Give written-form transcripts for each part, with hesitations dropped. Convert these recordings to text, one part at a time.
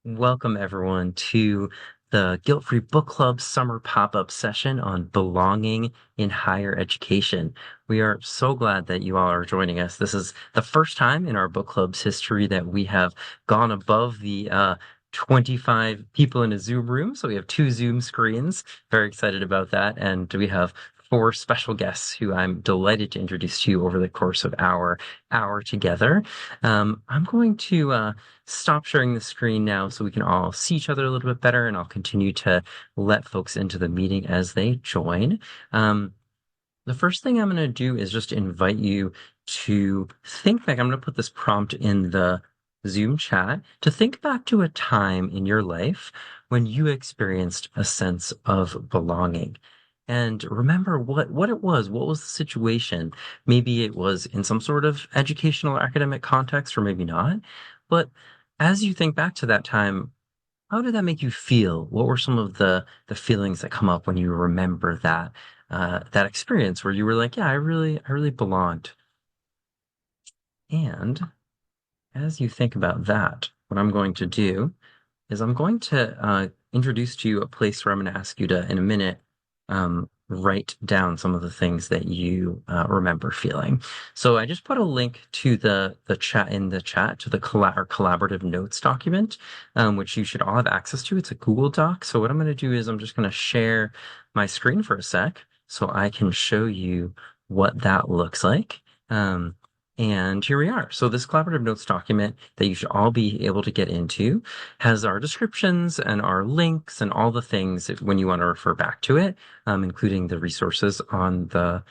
Welcome, everyone, to the Guilt-Free Book Club Summer Pop-Up session on belonging in higher education. We are so glad that you all are joining us. This is the first time in our book club's history that we have gone above the 25 people in a Zoom room. So we have two Zoom screens. Very excited about that. And we have four special guests who I'm delighted to introduce to you over the course of our hour together. I'm going to stop sharing the screen now so we can all see each other a little bit better, and I'll continue to let folks into the meeting as they join. Um, the first thing I'm going to do is just invite you to think back. I'm going to put this prompt in the Zoom chat to think back to a time in your life when you experienced a sense of belonging. And remember what it was. What was the situation? Maybe it was in some sort of educational or academic context, or maybe not. But as you think back to that time, how did that make you feel? What were some of the feelings that come up when you remember that experience where you were like, yeah, I really belonged. And as you think about that, what I'm going to do is I'm going to introduce to you a place where I'm going to ask you to, in a minute, write down some of the things that you remember feeling. So I just put a link to the chat in the chat to the collaborative notes document, which you should all have access to. It's a Google Doc. So what I'm going to do is I'm just going to share my screen for a sec so I can show you what that looks like. And here we are. So this collaborative notes document that you should all be able to get into has our descriptions and our links and all the things when you want to refer back to it, including the resources on the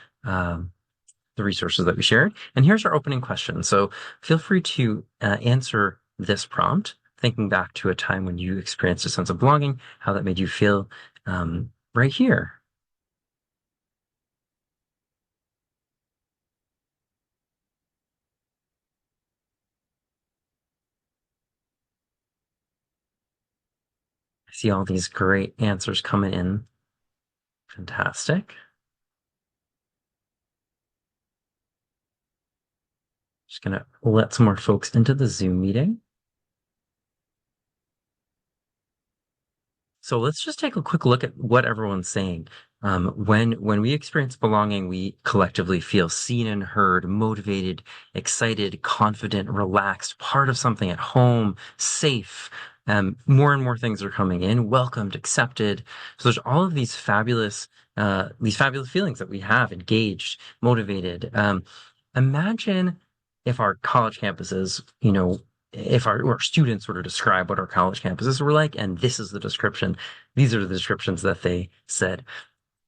resources that we shared. And here's our opening question. So feel free to answer this prompt, thinking back to a time when you experienced a sense of belonging, how that made you feel right here. I see all these great answers coming in. Fantastic. Just gonna let some more folks into the Zoom meeting. So let's just take a quick look at what everyone's saying. When we experience belonging, we collectively feel seen and heard, motivated, excited, confident, relaxed, part of something at home, safe. More and more things are coming in, welcomed, accepted. So there's all of these fabulous feelings that we have, engaged, motivated. Imagine if our college campuses, if our students were to describe what our college campuses were like, and this is the description, these are the descriptions that they said.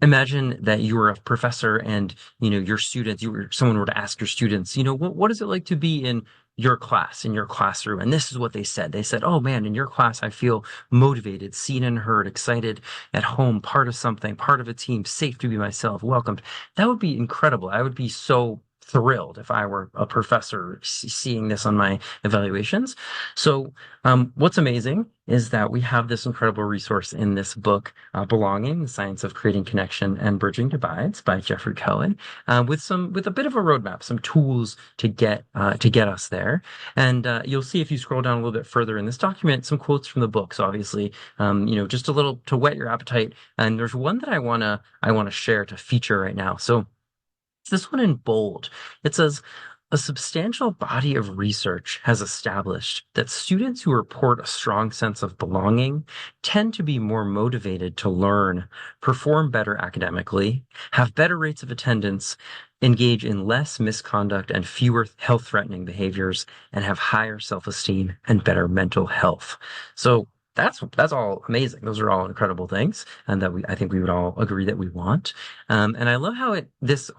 Imagine that you were a professor and, your students, someone were to ask your students, what is it like to be in your class, in your classroom? And this is what they said. They said, oh man, in your class, I feel motivated, seen and heard, excited at home, part of something, part of a team, safe to be myself, welcomed. That would be incredible. I would be so thrilled if I were a professor seeing this on my evaluations. So, what's amazing is that we have this incredible resource in this book, Belonging: The Science of Creating Connection and Bridging Divides by Geoffrey Cohen, with a bit of a roadmap, some tools to get us there. And you'll see if you scroll down a little bit further in this document, some quotes from the book. So obviously, just a little to whet your appetite. And there's one that I wanna share to feature right now. So it's this one in bold. It says, a substantial body of research has established that students who report a strong sense of belonging tend to be more motivated to learn, perform better academically, have better rates of attendance, engage in less misconduct and fewer health-threatening behaviors, and have higher self-esteem and better mental health. So that's all amazing. Those are all incredible things, and that I think we would all agree that we want. And I love how this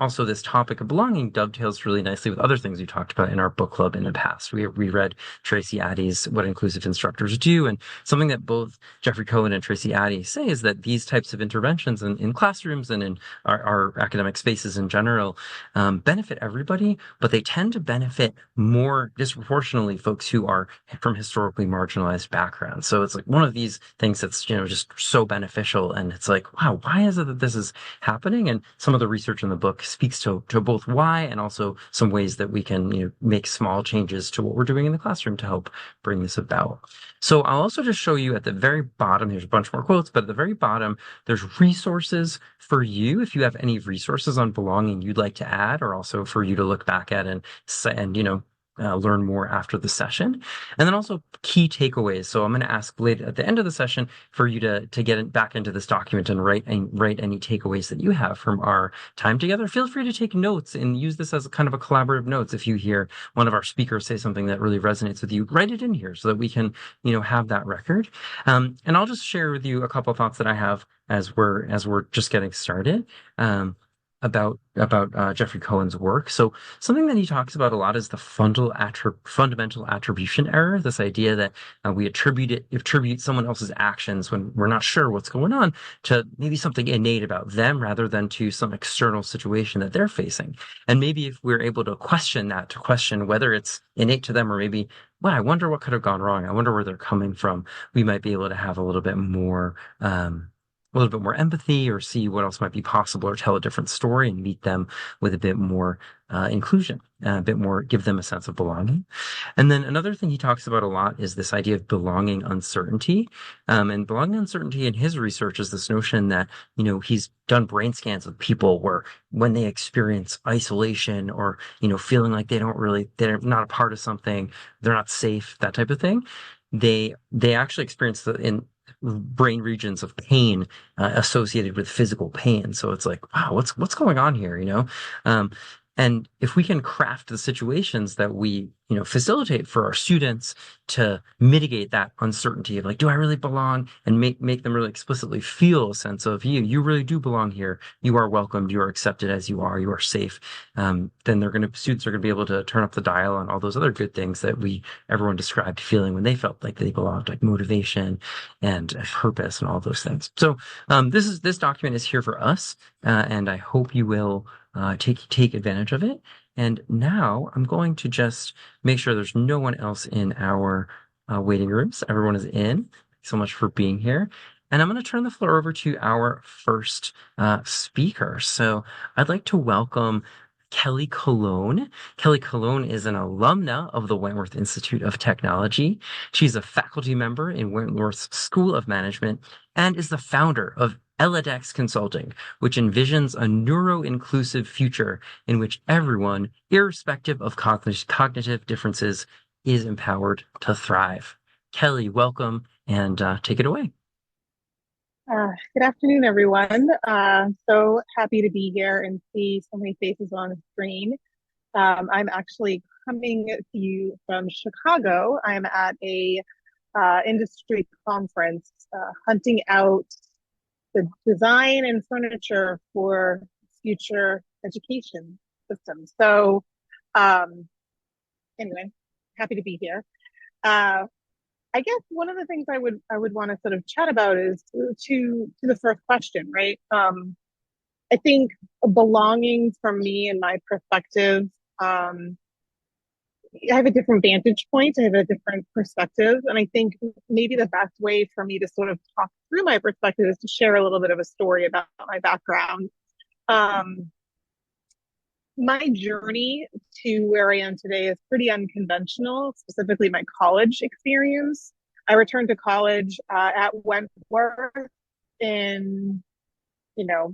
topic of belonging dovetails really nicely with other things we talked about in our book club in the past. We read Tracy Addy's What Inclusive Instructors Do, and something that both Geoffrey Cohen and Tracy Addy say is that these types of interventions in classrooms and in our academic spaces in general benefit everybody, but they tend to benefit more disproportionately folks who are from historically marginalized backgrounds. So it's like one of these things that's, just so beneficial. And it's like, wow, why is it that this is happening? And some of the research in the book speaks to both why and also some ways that we can, make small changes to what we're doing in the classroom to help bring this about. So I'll also just show you at the very bottom, here's a bunch more quotes, but at the very bottom, there's resources for you if you have any resources on belonging you'd like to add, or also for you to look back at and learn more after the session. And then also key takeaways. So I'm going to ask later at the end of the session for you to get back into this document and write any takeaways that you have from our time together. Feel free to take notes and use this as a kind of a collaborative notes. If you hear one of our speakers say something that really resonates with you, write it in here so that we can, have that record. And I'll just share with you a couple of thoughts that I have as we're just getting started. About Geoffrey Cohen's work. So something that he talks about a lot is the fundamental attribution error. This idea that we attribute someone else's actions when we're not sure what's going on to maybe something innate about them rather than to some external situation that they're facing. And maybe if we're able to question that, to question whether it's innate to them or maybe, well, I wonder what could have gone wrong. I wonder where they're coming from. We might be able to have a little bit more empathy or see what else might be possible or tell a different story and meet them with a bit more inclusion, a bit more, give them a sense of belonging. And then another thing he talks about a lot is this idea of belonging uncertainty. And belonging uncertainty in his research is this notion that, he's done brain scans with people where when they experience isolation or, feeling like they're not a part of something, they're not safe, that type of thing, they actually experience in brain regions of pain associated with physical pain. So it's like, wow, what's going on here, and if we can craft the situations that we, facilitate for our students to mitigate that uncertainty of like, do I really belong? And make them really explicitly feel a sense of you really do belong here. You are welcomed. You are accepted as you are. You are safe. Then students are going to be able to turn up the dial on all those other good things that everyone described feeling when they felt like they belonged, like motivation and purpose and all those things. So this document is here for us, and I hope you will take advantage of it. And now I'm going to just make sure there's no one else in our waiting rooms. Everyone is in. Thanks so much for being here. And I'm going to turn the floor over to our first speaker. So I'd like to welcome Kelly Colón. Kelly Colón is an alumna of the Wentworth Institute of Technology. She's a faculty member in Wentworth's School of Management and is the founder of Eladex Consulting, which envisions a neuro-inclusive future in which everyone, irrespective of cognitive differences, is empowered to thrive. Kelly, welcome, and take it away. Good afternoon, everyone. So happy to be here and see so many faces on the screen. I'm actually coming to you from Chicago. I'm at a industry conference hunting out the design and furniture for future education systems. So anyway, happy to be here. I guess one of the things I would want to sort of chat about is to the first question, right? I think belonging from me and my perspective, I have a different vantage point. I have a different perspective. And I think maybe the best way for me to sort of talk through my perspective is to share a little bit of a story about my background. My journey to where I am today is pretty unconventional, specifically my college experience. I returned to college at Wentworth in,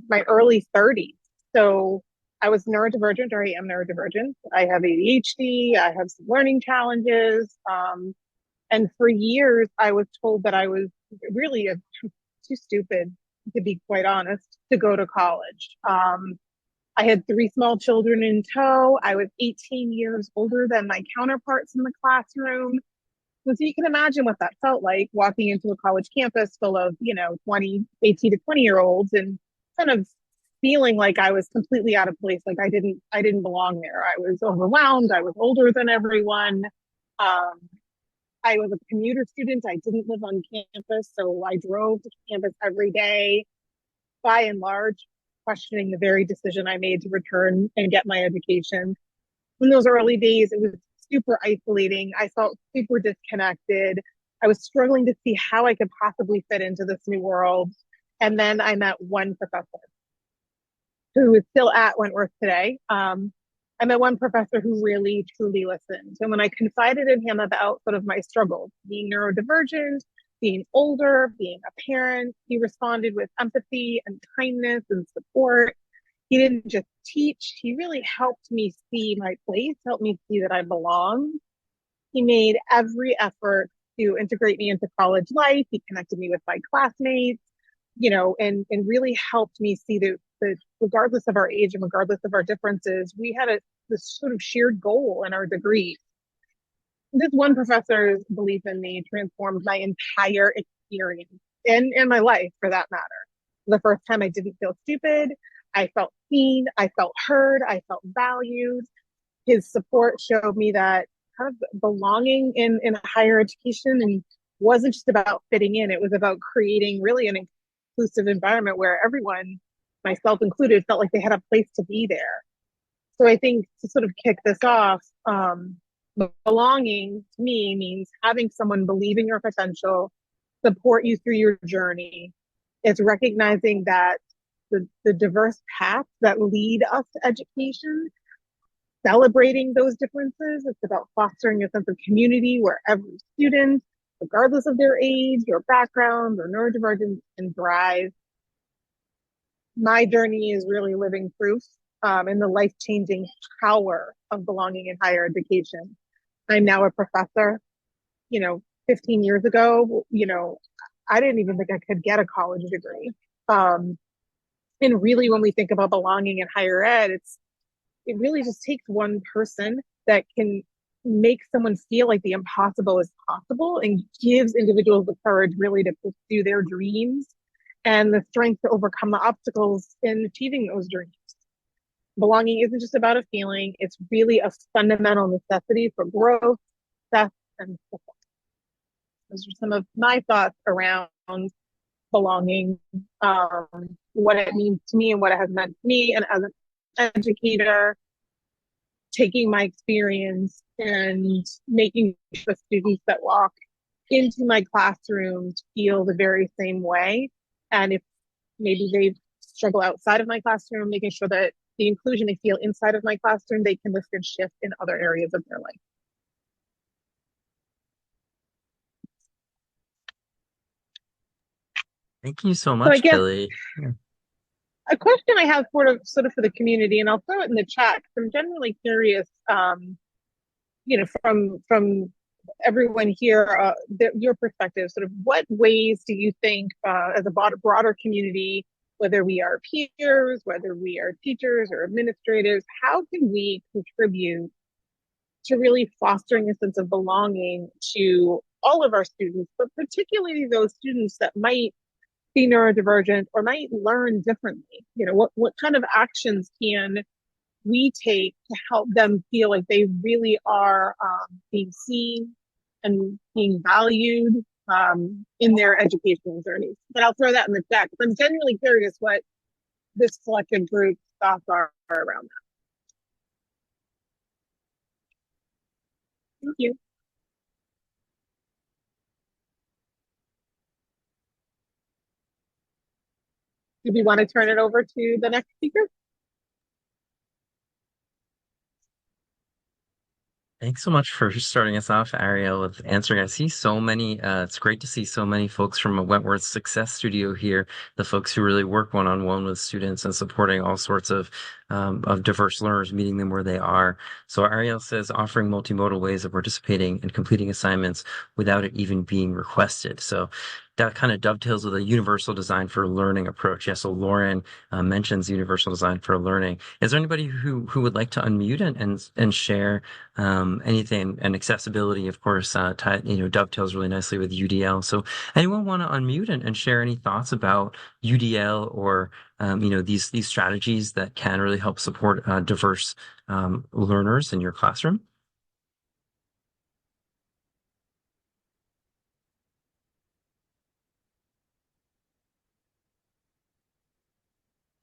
my early 30s. So I was neurodivergent, or I am neurodivergent. I have ADHD. I have some learning challenges. And for years, I was told that I was really too stupid, to be quite honest, to go to college. I had 3 small children in tow. I was 18 years older than my counterparts in the classroom. So you can imagine what that felt like, walking into a college campus full of, 18 to 20-year-olds and kind of feeling like I was completely out of place, like I didn't belong there. I was overwhelmed. I was older than everyone. I was a commuter student. I didn't live on campus, so I drove to campus every day. By and large, questioning the very decision I made to return and get my education. In those early days, it was super isolating. I felt super disconnected. I was struggling to see how I could possibly fit into this new world. And then I met one professor who is still at Wentworth today. I met one professor who really truly listened. And when I confided in him about sort of my struggles, being neurodivergent, being older, being a parent, he responded with empathy and kindness and support. He didn't just teach, he really helped me see my place, helped me see that I belong. He made every effort to integrate me into college life. He connected me with my classmates, and really helped me see that regardless of our age and regardless of our differences, we had this sort of shared goal in our degree. This one professor's belief in me transformed my entire experience and my life for that matter. The first time I didn't feel stupid. I felt seen. I felt heard. I felt valued. His support showed me that kind of belonging in higher education and wasn't just about fitting in. It was about creating really an inclusive environment where everyone, myself included, felt like they had a place to be there. So I think to sort of kick this off, belonging to me means having someone believe in your potential, support you through your journey. It's recognizing that the diverse paths that lead us to education, celebrating those differences. It's about fostering a sense of community where every student, regardless of their age or background or neurodivergence, can thrive. My journey is really living proof in the life changing power of belonging in higher education. I'm now a professor. 15 years ago, I didn't even think I could get a college degree. And really, when we think about belonging in higher ed, it really just takes one person that can make someone feel like the impossible is possible and gives individuals the courage really to pursue their dreams and the strength to overcome the obstacles in achieving those dreams. Belonging isn't just about a feeling, it's really a fundamental necessity for growth, success, and success. Those are some of my thoughts around belonging, what it means to me and what it has meant to me. And as an educator, taking my experience and making the students that walk into my classroom feel the very same way. And if maybe they struggle outside of my classroom, making sure that the inclusion they feel inside of my classroom, they can lift and shift in other areas of their life. Thank you so So I much, guess Kelly. Yeah. a question I have sort of for the community, and I'll throw it in the chat. I'm genuinely curious, from everyone here, your perspective, sort of what ways do you think, as a broader community, whether we are peers, whether we are teachers or administrators, how can we contribute to really fostering a sense of belonging to all of our students, but particularly those students that might be neurodivergent or might learn differently? What kind of actions can we take to help them feel like they really are being seen and being valued in their educational journeys? But I'll throw that in the chat because I'm genuinely curious what this collective group's thoughts are around that. Thank you. Do we want to turn it over to the next speaker? Thanks so much for starting us off, Ariel, with answering. I see so many, it's great to see so many folks from Wentworth Success Studio here, the folks who really work one-on-one with students and supporting all sorts of diverse learners, meeting them where they are. So Ariel says, offering multimodal ways of participating and completing assignments without it even being requested. So that kind of dovetails with a universal design for learning approach. Yeah, so Lauren mentions universal design for learning. Is there anybody who would like to unmute and share anything? And accessibility, of course, dovetails really nicely with UDL. So anyone want to unmute and share any thoughts about UDL or these strategies that can really help support diverse learners in your classroom?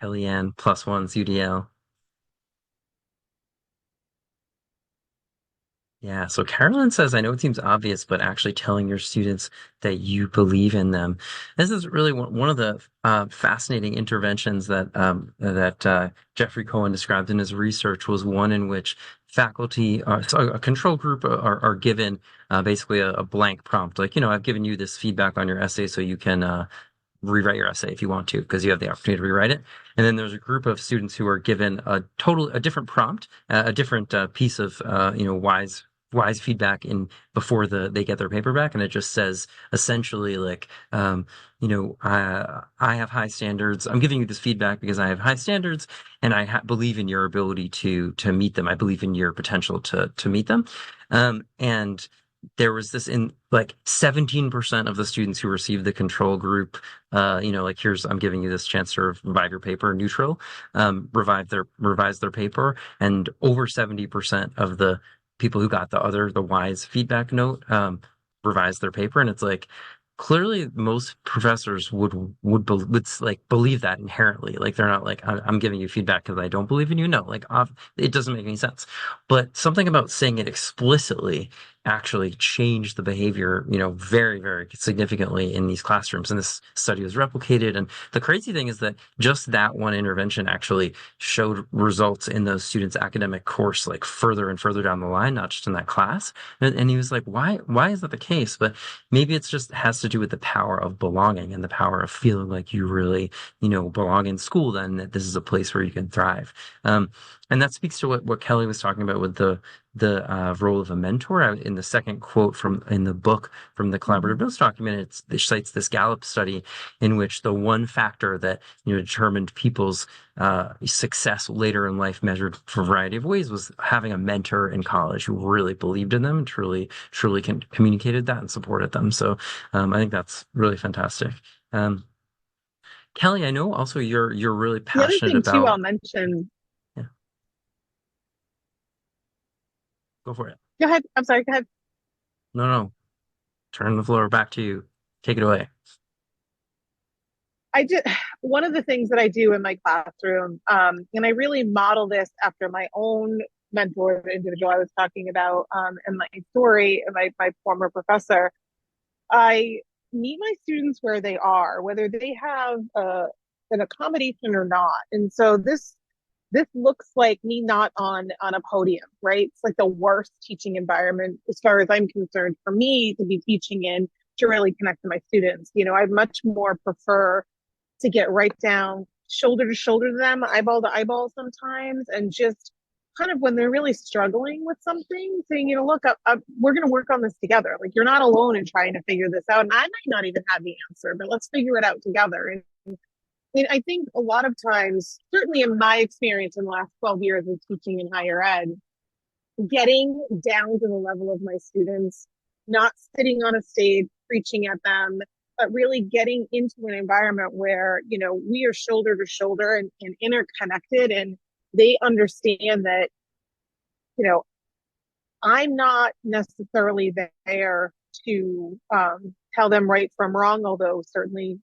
Kellyanne, +1's UDL. Yeah, so Carolyn says, I know it seems obvious, but actually telling your students that you believe in them. This is really one of the fascinating interventions that Geoffrey Cohen described in his research was one in which faculty, so a control group are given basically a blank prompt. Like, I've given you this feedback on your essay so you can rewrite your essay if you want to, because you have the opportunity to rewrite it. And then there's a group of students who are given a different prompt, a different piece of, wise feedback in before they get their paper back, and it just says essentially like, I have high standards. I'm giving you this feedback because I have high standards, and I believe in your ability to meet them. I believe in your potential to meet them. And there was this in like 17% of the students who received the control group, like here's I'm giving you this chance to revive your paper, neutral, revise their paper, and over 70% of the people who got the wise feedback note revised their paper. And it's like clearly most professors would like believe that inherently. Like they're not like I'm giving you feedback because I don't believe in you. No, like it doesn't make any sense. But something about saying it explicitly actually changed the behavior, very, very significantly in these classrooms. And this study was replicated. And the crazy thing is that just that one intervention actually showed results in those students' academic course, like further and further down the line, not just in that class. And he was like, why is that the case? But maybe it's just has to do with the power of belonging and the power of feeling like you really, belong in school, then that this is a place where you can thrive. And that speaks to what Kelly was talking about with the role of a mentor. In the second quote from in the book from the collaborative notes document, it cites this Gallup study in which the one factor that determined people's success later in life, measured for a variety of ways, was having a mentor in college who really believed in them and truly communicated that and supported them. So I think that's really fantastic. Um, Kelly, I know also you're really The other passionate thing too about. I'll mention, Yeah, go for it. go ahead. I'm sorry, go ahead. No, no, turn the floor back to you. Take it away. I did one of the things that I do in my classroom, and I really model this after my own mentor, the individual I was talking about, and my story, and my former professor. I meet my students where they are, whether they have an accommodation or not. And so this looks like me not on a podium, right? It's like the worst teaching environment as far as I'm concerned for me to be teaching in to really connect to my students. I much more prefer to get right down shoulder to shoulder to them, eyeball to eyeball sometimes, and just kind of when they're really struggling with something, saying, look, we're going to work on this together. Like you're not alone in trying to figure this out. And I might not even have the answer, but let's figure it out together. And I think a lot of times, certainly in my experience in the last 12 years of teaching in higher ed, getting down to the level of my students, not sitting on a stage preaching at them, but really getting into an environment where, we are shoulder to shoulder and interconnected, and they understand that, you know, I'm not necessarily there to tell them right from wrong, although certainly,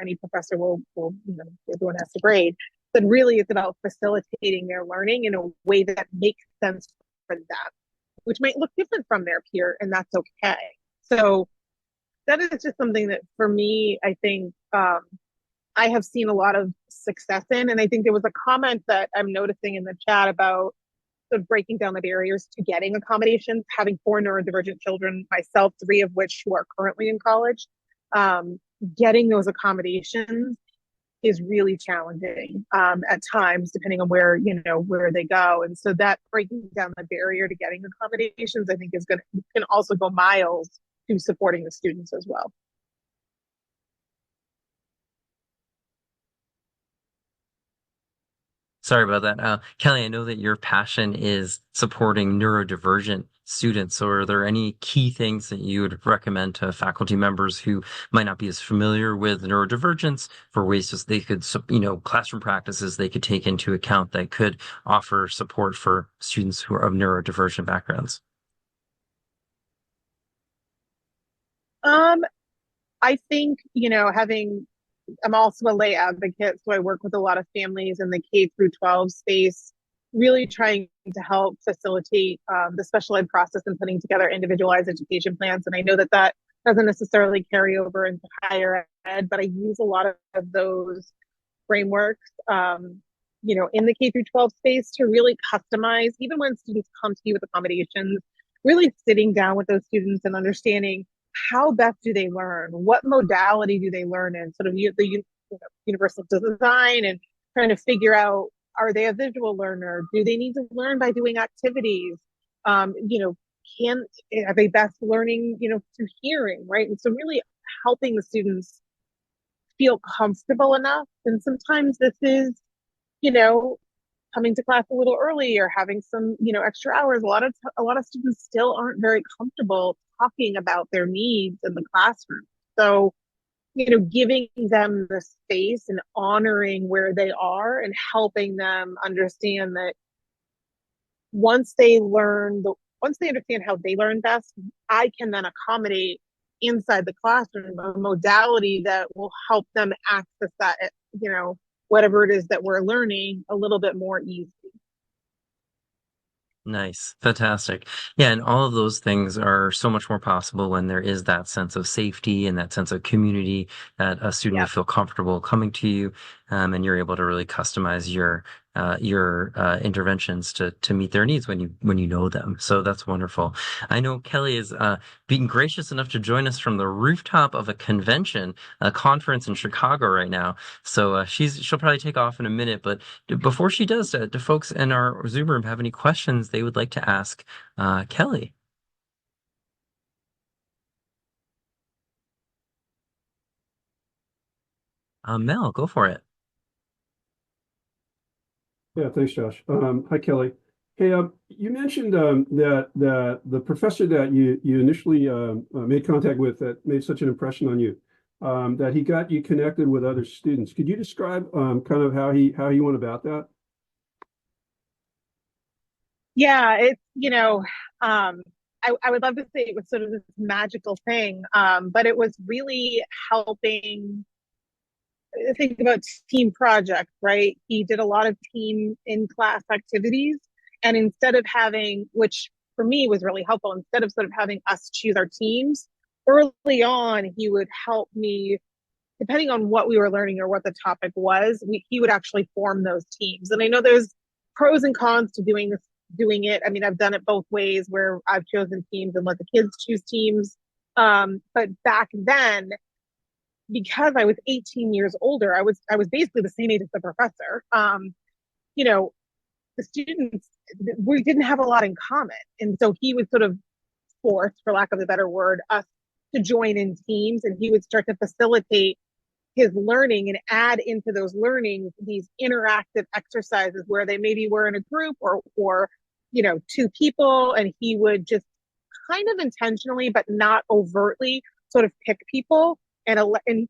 any professor will everyone has to grade. But really, it's about facilitating their learning in a way that makes sense for them, which might look different from their peer, and that's okay. So that is just something that for me, I think I have seen a lot of success in. And I think there was a comment that I'm noticing in the chat about sort of breaking down the barriers to getting accommodations, having four neurodivergent children, myself, three of which who are currently in college. Getting those accommodations is really challenging at times, depending on where they go. And so that breaking down the barrier to getting accommodations, I think, can also go miles to supporting the students as well. Sorry about that. Kelly, I know that your passion is supporting neurodivergent students. So are there any key things that you would recommend to faculty members who might not be as familiar with neurodivergence for ways they could, classroom practices they could take into account that could offer support for students who are of neurodivergent backgrounds? Um, I think, I'm also a lay advocate, so I work with a lot of families in the K through 12 space. really trying to help facilitate the special ed process and putting together individualized education plans. And I know that that doesn't necessarily carry over into higher ed, but I use a lot of those frameworks, in the K through 12 space to really customize, even when students come to you with accommodations, really sitting down with those students and understanding how best do they learn, what modality do they learn in, sort of the universal design, and trying to figure out, are they a visual learner? Do they need to learn by doing activities? Um, you know, can are they best learning, through hearing, right? And so really helping the students feel comfortable enough. And sometimes this is, you know, coming to class a little early or having some, extra hours. A lot of students still aren't very comfortable talking about their needs in the classroom. So, giving them the space and honoring where they are and helping them understand that once they once they understand how they learn best, I can then accommodate inside the classroom a modality that will help them access that, whatever it is that we're learning a little bit more easily. Nice. Fantastic. Yeah, and all of those things are so much more possible when there is that sense of safety and that sense of community that a student will Yeah. feel comfortable coming to you, and you're able to really customize your interventions to meet their needs when you know them. So that's wonderful. I know Kelly is being gracious enough to join us from the rooftop of a convention, a conference in Chicago right now. So she'll probably take off in a minute, but before she does, do folks in our Zoom room have any questions they would like to ask Kelly? Mel, go for it. Yeah, thanks, Josh. Hi, Kelly. Hey, you mentioned that the professor that you initially made contact with that made such an impression on you, that he got you connected with other students. Could you describe kind of how he went about that? Yeah, it's, I would love to say it was sort of this magical thing, but it was really helping. Think about team projects, right? He did a lot of team in class activities. And instead of having, which for me was really helpful, instead of sort of having us choose our teams, early on, he would help me, depending on what we were learning or what the topic was, he would actually form those teams. And I know there's pros and cons to doing it. I mean, I've done it both ways where I've chosen teams and let the kids choose teams. But back then, because I was 18 years older, I was basically the same age as the professor. You know, the students, we didn't have a lot in common, and so he would sort of force, for lack of a better word, us to join in teams, and he would start to facilitate his learning and add into those learnings these interactive exercises where they maybe were in a group or two people, and he would just kind of intentionally but not overtly sort of pick people and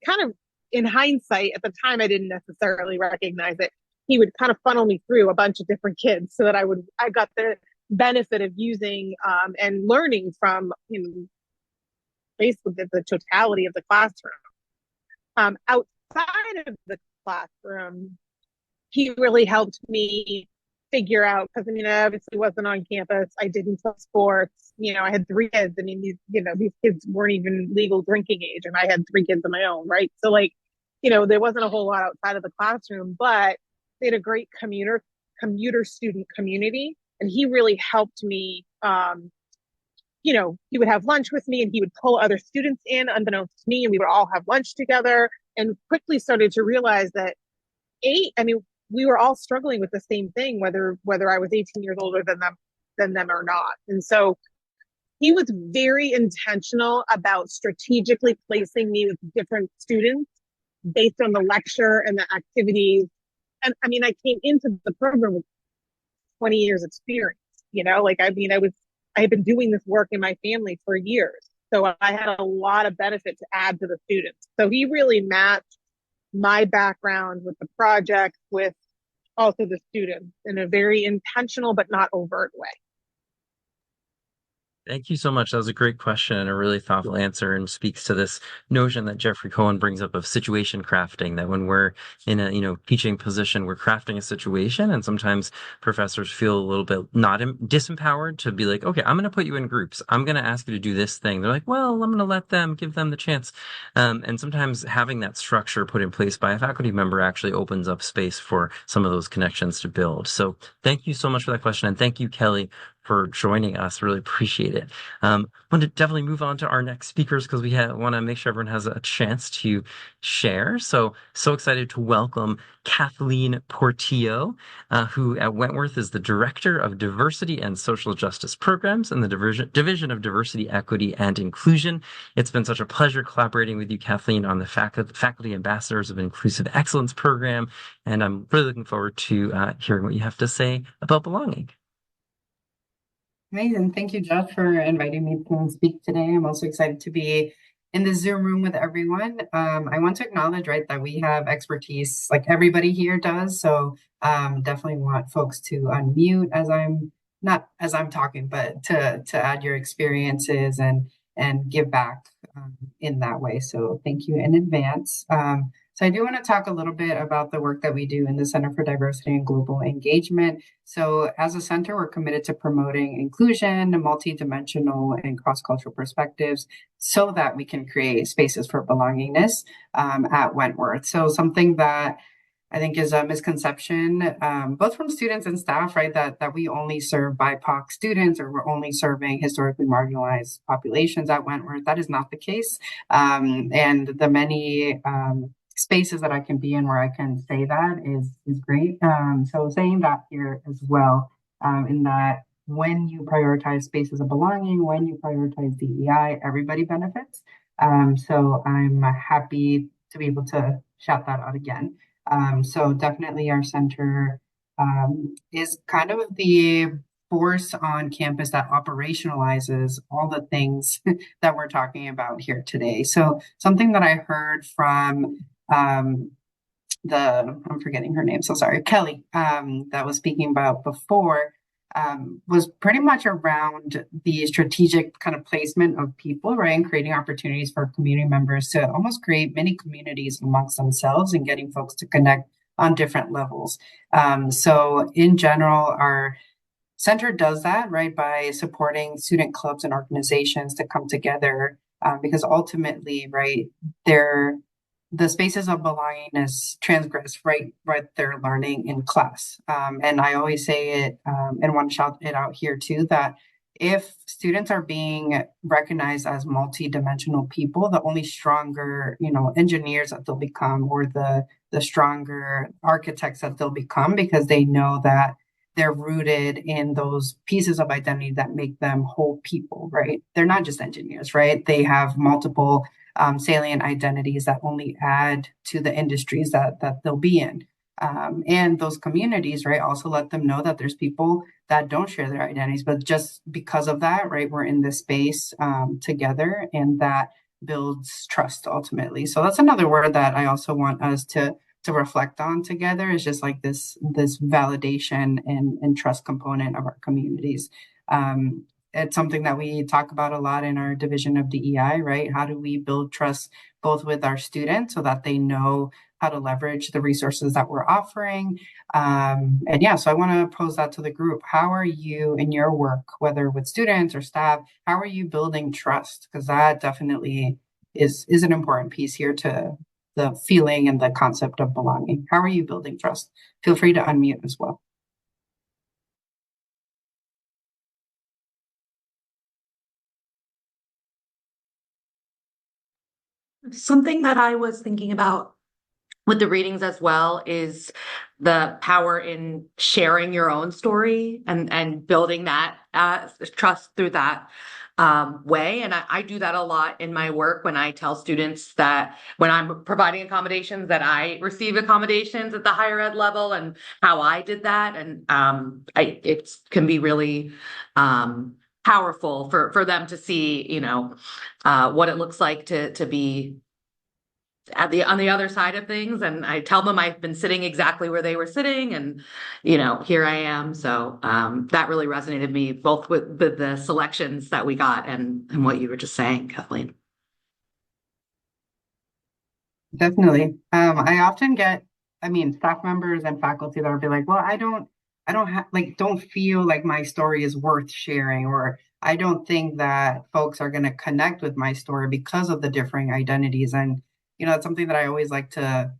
kind of in hindsight at the time I didn't necessarily recognize it. He would kind of funnel me through a bunch of different kids so that I got the benefit of using and learning from basically the totality of the classroom. Outside of the classroom, he really helped me figure out, because I mean, I obviously wasn't on campus. I didn't play sports. I had three kids. I mean, these kids weren't even legal drinking age, and I had three kids of my own, right? So like, there wasn't a whole lot outside of the classroom, but they had a great commuter student community, and he really helped me. He would have lunch with me and he would pull other students in unbeknownst to me, and we would all have lunch together, and quickly started to realize that I mean, we were all struggling with the same thing, whether I was 18 years older than them or not. And so he was very intentional about strategically placing me with different students based on the lecture and the activities. And I mean, I came into the program with 20 years experience, like, I mean, I had been doing this work in my family for years. So I had a lot of benefit to add to the students. So he really matched my background with the project, with also the students, in a very intentional but not overt way. Thank you so much. That was a great question and a really thoughtful answer, and speaks to this notion that Geoffrey Cohen brings up of situation crafting, that when we're in a, teaching position, we're crafting a situation, and sometimes professors feel a little bit not disempowered to be like, okay, I'm going to put you in groups. I'm going to ask you to do this thing. They're like, well, I'm going to give them the chance. And sometimes having that structure put in place by a faculty member actually opens up space for some of those connections to build. So thank you so much for that question. And thank you, Kelly, for joining us. Really appreciate it. Want to definitely move on to our next speakers because we want to make sure everyone has a chance to share. So excited to welcome Kathleen Portillo, who at Wentworth is the Director of Diversity and Social Justice Programs in the Division of Diversity, Equity, and Inclusion. It's been such a pleasure collaborating with you, Kathleen, on the Faculty Ambassadors of Inclusive Excellence program, and I'm really looking forward to hearing what you have to say about belonging. Amazing. Thank you, Jeff, for inviting me to speak today. I'm also excited to be in the Zoom room with everyone. I want to acknowledge, right, that we have expertise like everybody here does. So definitely want folks to unmute as I'm not as I'm talking, but to add your experiences and give back in that way. So thank you in advance. So I do want to talk a little bit about the work that we do in the Center for Diversity and Global Engagement. So as a center, we're committed to promoting inclusion, multidimensional and cross-cultural perspectives so that we can create spaces for belongingness at Wentworth. So something that I think is a misconception, both from students and staff, right, that we only serve BIPOC students or we're only serving historically marginalized populations at Wentworth. That is not the case. And the many spaces that I can be in where I can say that is great. So saying that here as well, in that when you prioritize spaces of belonging, when you prioritize DEI, everybody benefits. So I'm happy to be able to shout that out again. So definitely our center is kind of the force on campus that operationalizes all the things that we're talking about here today. So something that I heard from I'm forgetting her name, so sorry, Kelly, that was speaking about before, was pretty much around the strategic kind of placement of people, right, and creating opportunities for community members to almost create mini communities amongst themselves and getting folks to connect on different levels. So in general, our center does that, right, by supporting student clubs and organizations to come together, because ultimately, right, the spaces of belongingness transgress right they're learning in class. And I always say it and want to shout it out here too, that if students are being recognized as multi-dimensional people, the only stronger, engineers that they'll become, or the stronger architects that they'll become, because they know that they're rooted in those pieces of identity that make them whole people, right? They're not just engineers, right? They have multiple salient identities that only add to the industries that they'll be in. And those communities, right, also let them know that there's people that don't share their identities, but just because of that, right, we're in this space together, and that builds trust ultimately. So that's another word that I also want us to reflect on together, is just like this validation and trust component of our communities. It's something that we talk about a lot in our division of DEI, right? How do we build trust both with our students so that they know how to leverage the resources that we're offering? And yeah, so I want to pose that to the group. How are you in your work, whether with students or staff, how are you building trust? Because that definitely is an important piece here to the feeling and the concept of belonging. How are you building trust? Feel free to unmute as well. Something that I was thinking about with the readings as well is the power in sharing your own story and building that trust through that way. And I do that a lot in my work when I tell students that when I'm providing accommodations, that I receive accommodations at the higher ed level and how I did that. And it can be really powerful for them to see, what it looks like to be on the other side of things, and I tell them I've been sitting exactly where they were sitting, and here I am. So that really resonated with me, both with the selections that we got and what you were just saying, Kathleen. Definitely. I often get, staff members and faculty that will be like, well, I don't have, like, don't feel like my story is worth sharing, or I don't think that folks are going to connect with my story because of the differing identities. And, it's something that I always like to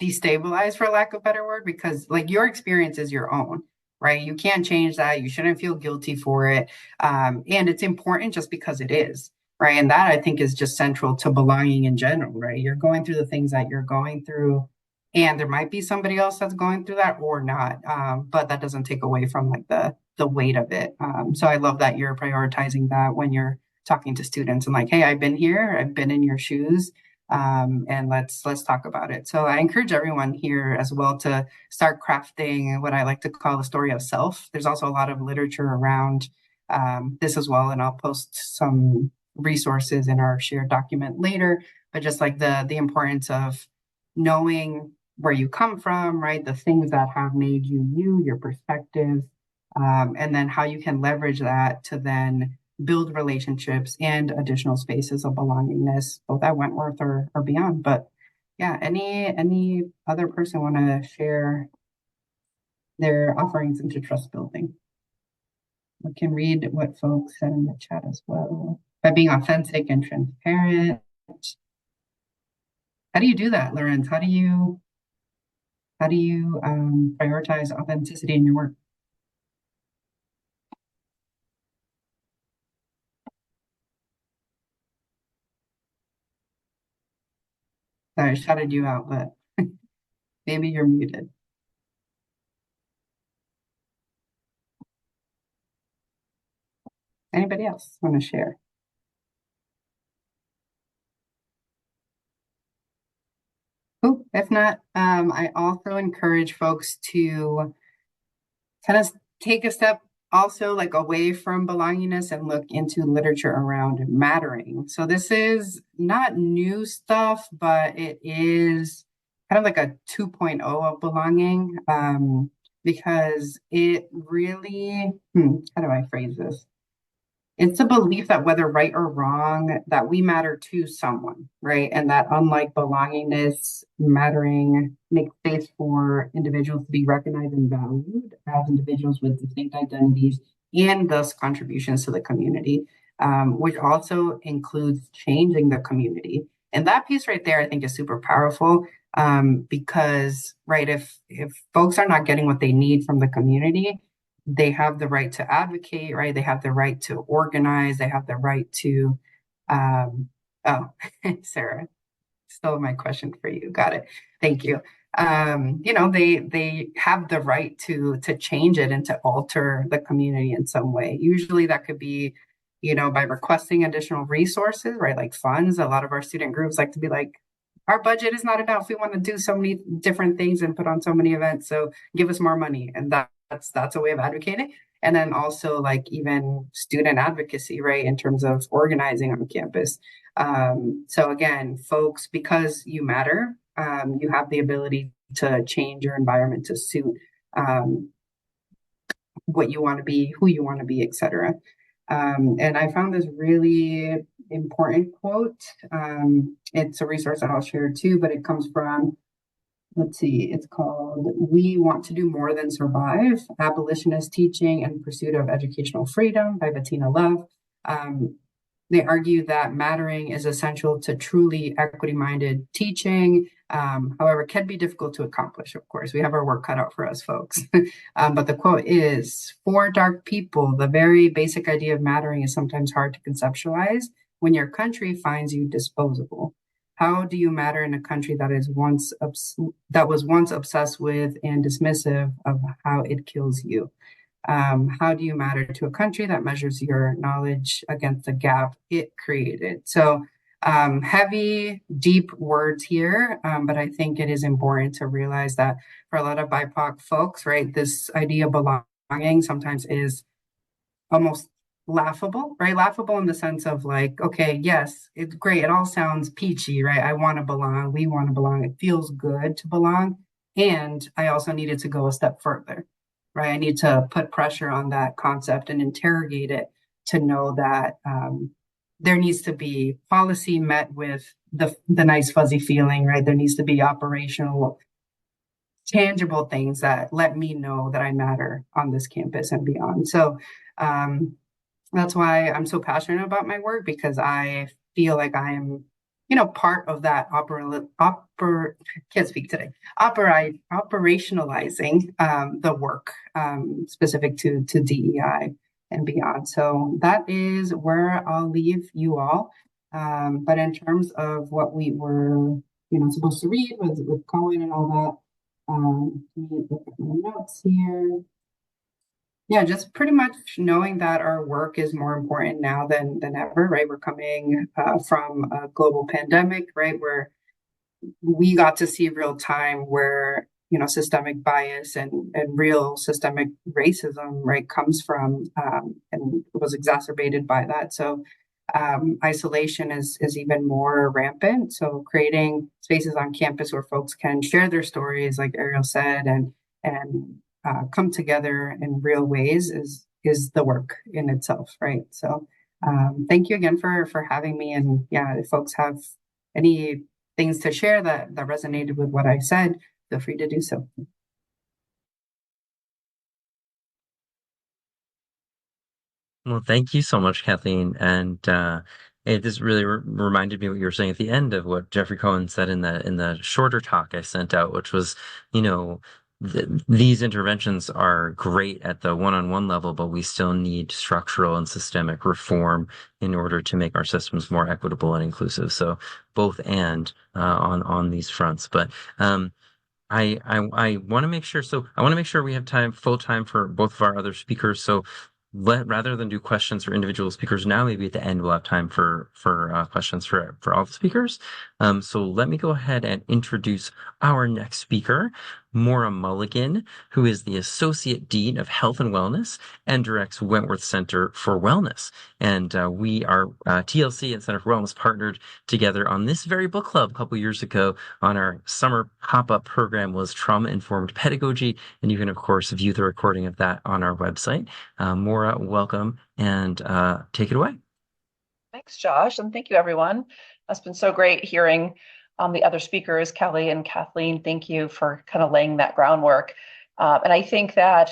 destabilize, for lack of a better word, because like your experience is your own, right? You can't change that. You shouldn't feel guilty for it. And it's important just because it is, right? And that I think is just central to belonging in general, right? You're going through the things that you're going through, and there might be somebody else that's going through that or not. But that doesn't take away from like the weight of it. So I love that you're prioritizing that when you're talking to students and like, hey, I've been here, I've been in your shoes. And let's talk about it. So I encourage everyone here as well to start crafting what I like to call the story of self. There's also a lot of literature around this as well, and I'll post some resources in our shared document later. But just like the importance of knowing where you come from, right? The things that have made you you, your perspectives, and then how you can leverage that to then build relationships and additional spaces of belongingness, both at Wentworth or beyond. But yeah, any other person want to share their offerings into trust building? We can read what folks said in the chat as well. By being authentic and transparent. How do you do that, Lorenz? How do you prioritize authenticity in your work? Sorry, I shouted you out, but maybe you're muted. Anybody else want to share? Oh, if not, I also encourage folks to kind of take a step also like away from belongingness and look into literature around mattering. So this is not new stuff, but it is kind of like a 2.0 of belonging, because it really, how do I phrase this? It's a belief that whether right or wrong, that we matter to someone, right? And that unlike belongingness, mattering makes space for individuals to be recognized and valued as individuals with distinct identities and thus contributions to the community, which also includes changing the community. And that piece right there, I think, is super powerful, because, right, if folks are not getting what they need from the community, they have the right to advocate, right? They have the right to organize. They have the right to, oh, Sarah, still my question for you. Got it. Thank you. They have the right to change it and to alter the community in some way. Usually that could be, by requesting additional resources, right? Like funds. A lot of our student groups like to be like, our budget is not enough. We want to do so many different things and put on so many events. So give us more money. And that's a way of advocating. And then also like even student advocacy, right, in terms of organizing on campus. So again, folks, because you matter, you have the ability to change your environment to suit what you want to be, who you want to be, etc. And I found this really important quote. It's a resource that I'll share too, but it comes from, let's see, it's called We Want to Do More Than Survive, Abolitionist Teaching and Pursuit of Educational Freedom by Bettina Love. They argue that mattering is essential to truly equity-minded teaching. However, it can be difficult to accomplish, of course. We have our work cut out for us, folks. But the quote is, for dark people, the very basic idea of mattering is sometimes hard to conceptualize when your country finds you disposable. How do you matter in a country that was once obsessed with and dismissive of how it kills you? How do you matter to a country that measures your knowledge against the gap it created? So heavy, deep words here, but I think it is important to realize that for a lot of BIPOC folks, right, this idea of belonging sometimes is almost laughable, right? Laughable in the sense of like, okay, yes, it's great. It all sounds peachy, right? I want to belong. We want to belong. It feels good to belong. And I also needed to go a step further, right? I need to put pressure on that concept and interrogate it to know that there needs to be policy met with the nice fuzzy feeling, right? There needs to be operational, tangible things that let me know that I matter on this campus and beyond. So um, that's why I'm so passionate about my work, because I feel like I am, part of that can't speak today, operationalizing the work specific to DEI and beyond. So that is where I'll leave you all. But in terms of what we were, supposed to read with Cohen and all that, let me look at my notes here. Yeah, just pretty much knowing that our work is more important now than ever, right? We're coming from a global pandemic, right? Where we got to see real time where, systemic bias and real systemic racism, right, comes from and was exacerbated by that. So isolation is even more rampant. So creating spaces on campus where folks can share their stories, like Ariel said, and come together in real ways is the work in itself, right? So thank you again for having me. And yeah, if folks have any things to share that resonated with what I said, feel free to do so. Well, thank you so much, Kathleen. And it just really reminded me what you were saying at the end of what Geoffrey Cohen said in the shorter talk I sent out, which was, you know, these interventions are great at the one-on-one level, but we still need structural and systemic reform in order to make our systems more equitable and inclusive. So both and on these fronts. But I want to make sure. So I want to make sure we have full time for both of our other speakers. So rather than do questions for individual speakers now, maybe at the end we'll have time for questions for all the speakers. So let me go ahead and introduce our next speaker, Maura Mulligan, who is the Associate Dean of Health and Wellness and directs Wentworth Center for Wellness. And we are TLC and Center for Wellness partnered together on this very book club a couple years ago on our summer pop-up program was Trauma-Informed Pedagogy. And you can, of course, view the recording of that on our website. Maura, welcome, and take it away. Thanks, Josh, and thank you, everyone. It's been so great hearing the other speakers, Kelly and Kathleen. Thank you for kind of laying that groundwork. And I think that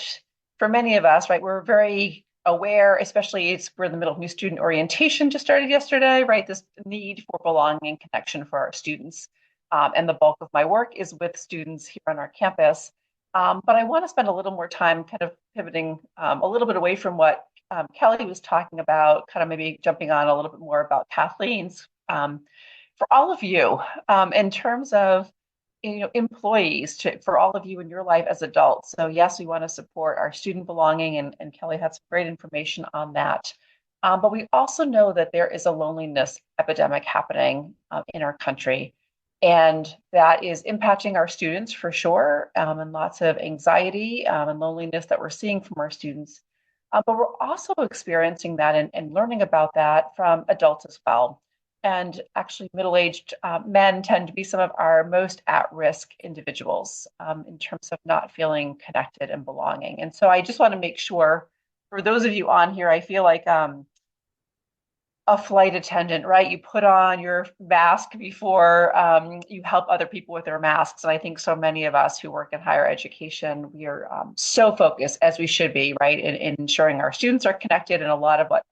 for many of us, right, we're very aware, especially we're in the middle of new student orientation just started yesterday, right? This need for belonging and connection for our students. And the bulk of my work is with students here on our campus. But I want to spend a little more time kind of pivoting a little bit away from what Kelly was talking about, kind of maybe jumping on a little bit more about Kathleen's. For all of you, in terms of employees, for all of you in your life as adults. So yes, we want to support our student belonging, and Kelly had some great information on that. But we also know that there is a loneliness epidemic happening in our country. And that is impacting our students for sure, and lots of anxiety and loneliness that we're seeing from our students. But we're also experiencing that and learning about that from adults as well. And actually, middle-aged men tend to be some of our most at-risk individuals in terms of not feeling connected and belonging. And so I just want to make sure, for those of you on here, I feel like a flight attendant, right? You put on your mask before you help other people with their masks. And I think so many of us who work in higher education, we are so focused, as we should be, right, in ensuring our students are connected, and a lot of what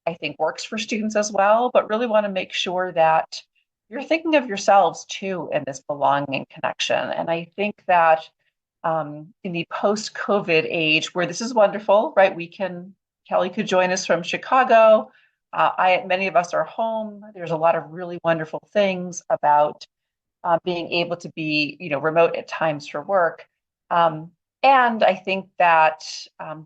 I think works for students as well, but really want to make sure that you're thinking of yourselves too in this belonging connection. And I think that in the post-COVID age, where this is wonderful, right? Kelly could join us from Chicago. Many of us are home. There's a lot of really wonderful things about being able to be, remote at times for work. And I think that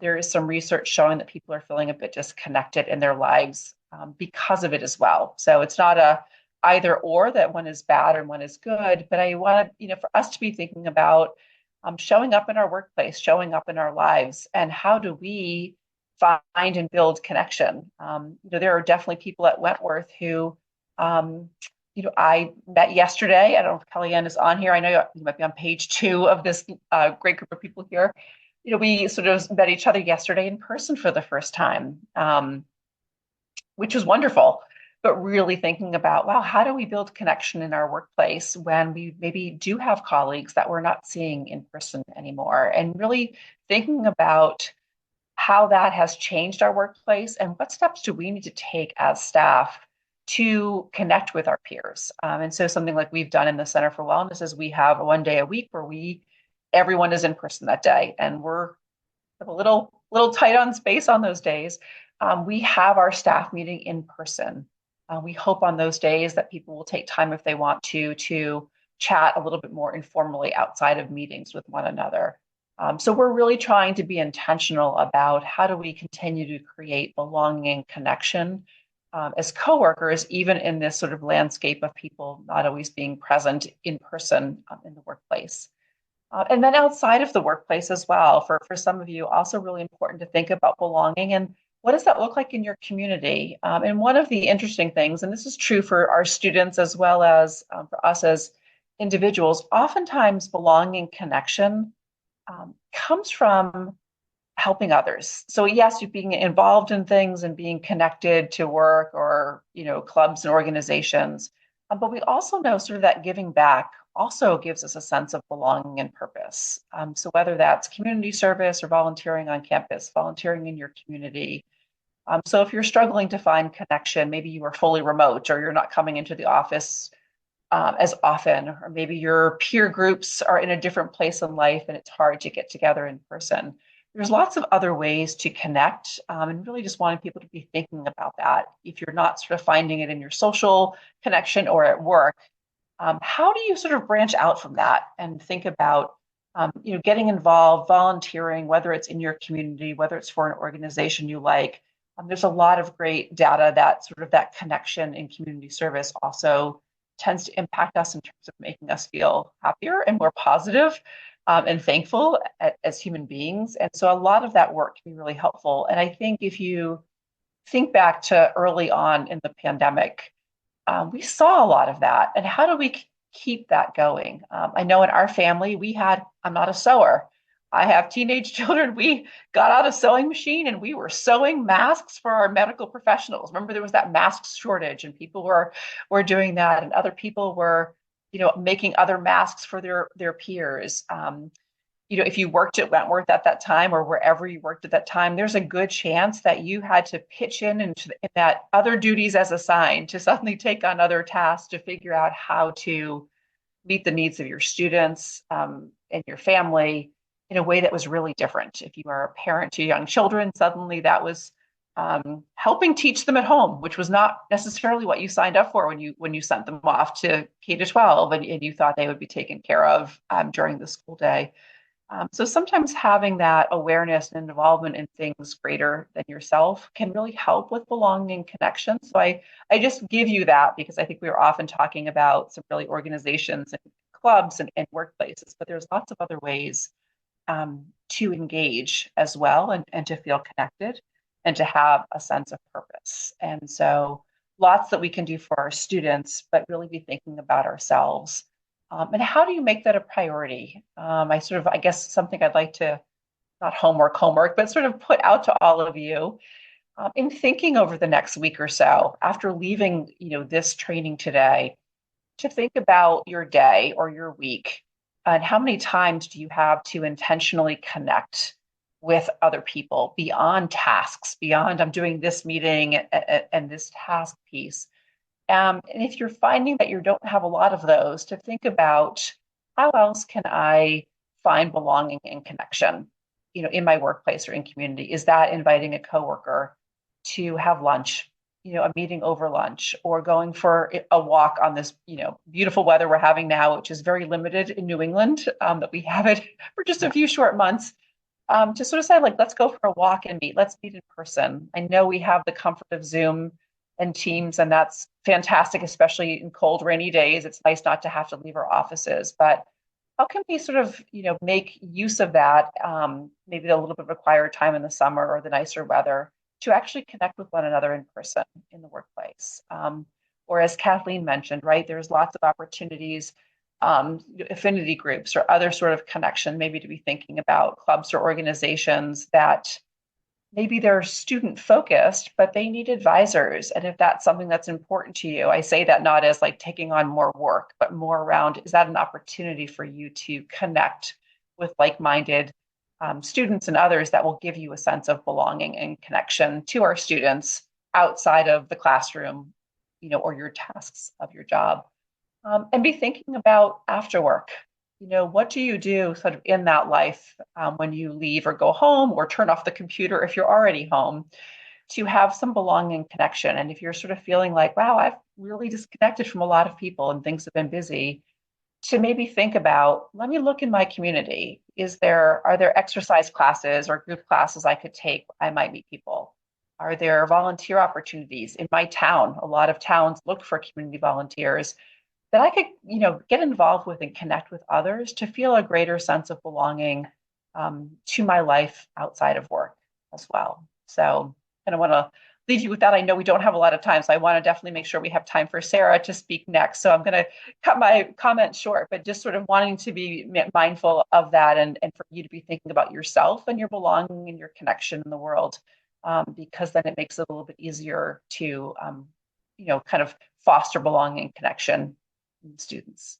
there is some research showing that people are feeling a bit disconnected in their lives because of it as well. So it's not a either or, that one is bad and one is good, but I want for us to be thinking about showing up in our workplace, showing up in our lives, and how do we find and build connection. There are definitely people at Wentworth who, I met yesterday. I don't know if Kellyanne is on here. I know you might be on page 2 of this great group of people here. We sort of met each other yesterday in person for the first time, which was wonderful. But really thinking about, wow, how do we build connection in our workplace when we maybe do have colleagues that we're not seeing in person anymore? And really thinking about how that has changed our workplace and what steps do we need to take as staff to connect with our peers. And so something like we've done in the Center for Wellness is we have one day a week where everyone is in person that day, and we're a little tight on space on those days. We have our staff meeting in person. We hope on those days that people will take time if they want to chat a little bit more informally outside of meetings with one another. So we're really trying to be intentional about how do we continue to create belonging and connection as coworkers, even in this sort of landscape of people not always being present in person in the workplace. And then outside of the workplace as well, for some of you, also really important to think about belonging and what does that look like in your community? And one of the interesting things, and this is true for our students as well as for us as individuals, oftentimes belonging connection comes from helping others. So yes, you're being involved in things and being connected to work or, clubs and organizations. But we also know sort of that giving back also gives us a sense of belonging and purpose. So whether that's community service or volunteering on campus, volunteering in your community. So if you're struggling to find connection, maybe you are fully remote or you're not coming into the office as often, or maybe your peer groups are in a different place in life and it's hard to get together in person. There's lots of other ways to connect, and really just wanting people to be thinking about that. If you're not sort of finding it in your social connection or at work, how do you sort of branch out from that and think about, getting involved, volunteering, whether it's in your community, whether it's for an organization you like. There's a lot of great data that sort of that connection in community service also tends to impact us in terms of making us feel happier and more positive and thankful as human beings. And so a lot of that work can be really helpful. And I think if you think back to early on in the pandemic, we saw a lot of that. And how do we keep that going? I know in our family, I'm not a sewer. I have teenage children. We got out a sewing machine and we were sewing masks for our medical professionals. Remember, there was that mask shortage and people were doing that, and other people were, making other masks for their peers. If you worked at Wentworth at that time or wherever you worked at that time, there's a good chance that you had to pitch in that other duties as assigned to suddenly take on other tasks to figure out how to meet the needs of your students and your family in a way that was really different. If you are a parent to young children, suddenly that was helping teach them at home, which was not necessarily what you signed up for when you sent them off to K-12 and you thought they would be taken care of during the school day. So sometimes having that awareness and involvement in things greater than yourself can really help with belonging and connection. So I just give you that because I think we are often talking about some really organizations and clubs and workplaces, but there's lots of other ways to engage as well and to feel connected and to have a sense of purpose. And so lots that we can do for our students, but really be thinking about ourselves. And how do you make that a priority? I guess something I'd like to, not homework, but sort of put out to all of you in thinking over the next week or so after leaving, this training today, to think about your day or your week and how many times do you have to intentionally connect with other people beyond tasks, beyond I'm doing this meeting and this task piece. And if you're finding that you don't have a lot of those, to think about how else can I find belonging and connection, in my workplace or in community? Is that inviting a coworker to have lunch, a meeting over lunch, or going for a walk on this, beautiful weather we're having now, which is very limited in New England, that we have it for just a few short months, to sort of say, let's go for a walk and let's meet in person. I know we have the comfort of Zoom and Teams, and that's fantastic, especially in cold, rainy days. It's nice not to have to leave our offices, but how can we sort of, make use of that, maybe a little bit of a quieter time in the summer or the nicer weather to actually connect with one another in person in the workplace? Or as Kathleen mentioned, right, there's lots of opportunities, affinity groups or other sort of connection, maybe to be thinking about clubs or organizations that maybe they're student focused, but they need advisors. And if that's something that's important to you, I say that not as like taking on more work, but more around, is that an opportunity for you to connect with like-minded students and others that will give you a sense of belonging and connection to our students outside of the classroom, or your tasks of your job. And be thinking about after work. What do you do sort of in that life when you leave or go home or turn off the computer if you're already home to have some belonging connection? And if you're sort of feeling like, wow, I've really disconnected from a lot of people and things have been busy, to maybe think about, let me look in my community. Are there exercise classes or group classes I could take? I might meet people. Are there volunteer opportunities in my town? A lot of towns look for community volunteers that I could, get involved with and connect with others to feel a greater sense of belonging to my life outside of work as well. So I kind of want to leave you with that. I know we don't have a lot of time, so I want to definitely make sure we have time for Sarah to speak next. So I'm going to cut my comment short, but just sort of wanting to be mindful of that and for you to be thinking about yourself and your belonging and your connection in the world, because then it makes it a little bit easier to, kind of foster belonging and connection students.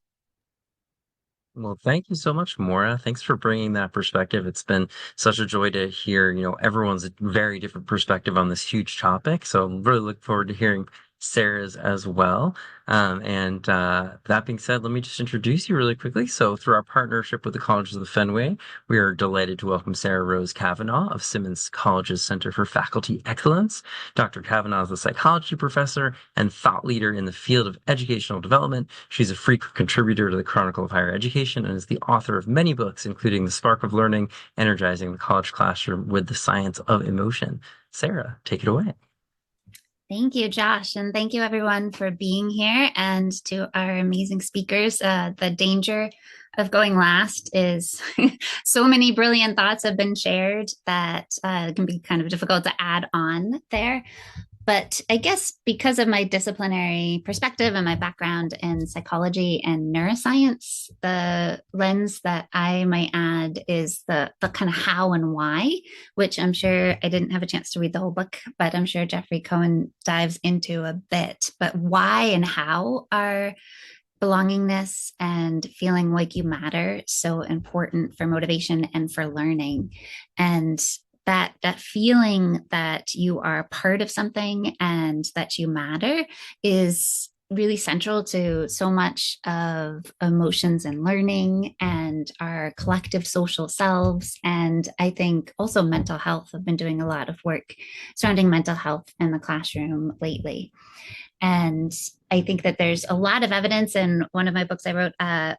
Well, thank you so much, Maura. Thanks for bringing that perspective. It's been such a joy to hear, everyone's very different perspective on this huge topic. So I'm really looking forward to hearing Sarah's as well. And that being said, let me just introduce you really quickly. So through our partnership with the Colleges of the Fenway, we are delighted to welcome Sarah Rose Cavanagh of Simmons College's Center for Faculty Excellence. Dr. Cavanagh is a psychology professor and thought leader in the field of educational development. She's a frequent contributor to the Chronicle of Higher Education and is the author of many books, including The Spark of Learning, Energizing the College Classroom with the Science of Emotion. Sarah, take it away. Thank you, Josh, and thank you everyone for being here, and to our amazing speakers. The danger of going last is so many brilliant thoughts have been shared that it can be kind of difficult to add on there. But I guess because of my disciplinary perspective and my background in psychology and neuroscience, the lens that I might add is the kind of how and why, which I'm sure I didn't have a chance to read the whole book, but I'm sure Geoffrey Cohen dives into a bit. But why and how are belongingness and feeling like you matter so important for motivation and for learning? And that feeling that you are part of something and that you matter is really central to so much of emotions and learning and our collective social selves. And I think also mental health. I've been doing a lot of work surrounding mental health in the classroom lately. And I think that there's a lot of evidence, in one of my books I wrote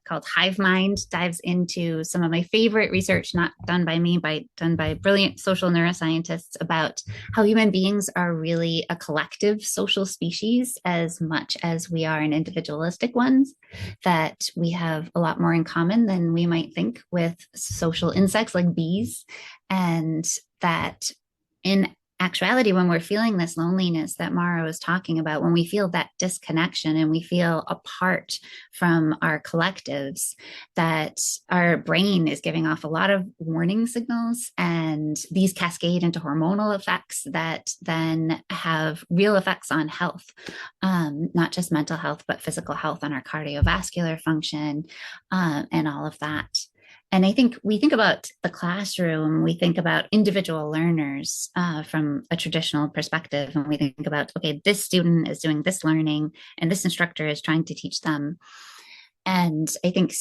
called Hive Mind dives into some of my favorite research, not done by me, done by brilliant social neuroscientists, about how human beings are really a collective social species as much as we are an individualistic ones, that we have a lot more in common than we might think with social insects like bees, and that in actuality, when we're feeling this loneliness that Maura was talking about, when we feel that disconnection and we feel apart from our collectives, that our brain is giving off a lot of warning signals, and these cascade into hormonal effects that then have real effects on health, not just mental health, but physical health, on our cardiovascular function, and all of that. And I think we think about the classroom, we think about individual learners from a traditional perspective, and we think about, okay, this student is doing this learning and this instructor is trying to teach them. And I think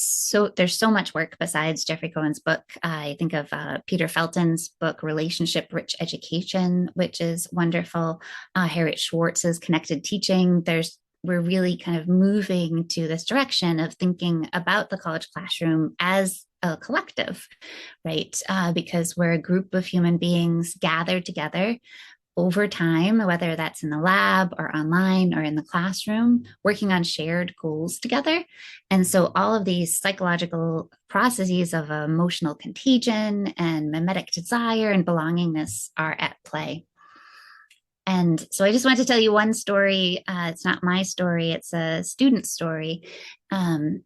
there's so much work besides Geoffrey Cohen's book. I think of Peter Felton's book, Relationship Rich Education, which is wonderful. Harriet Schwartz's Connected Teaching. We're really kind of moving to this direction of thinking about the college classroom as a collective, right? Because we're a group of human beings gathered together over time, whether that's in the lab or online or in the classroom, working on shared goals together. And so all of these psychological processes of emotional contagion and mimetic desire and belongingness are at play. And so I just wanted to tell you one story. It's not my story, it's a student story. In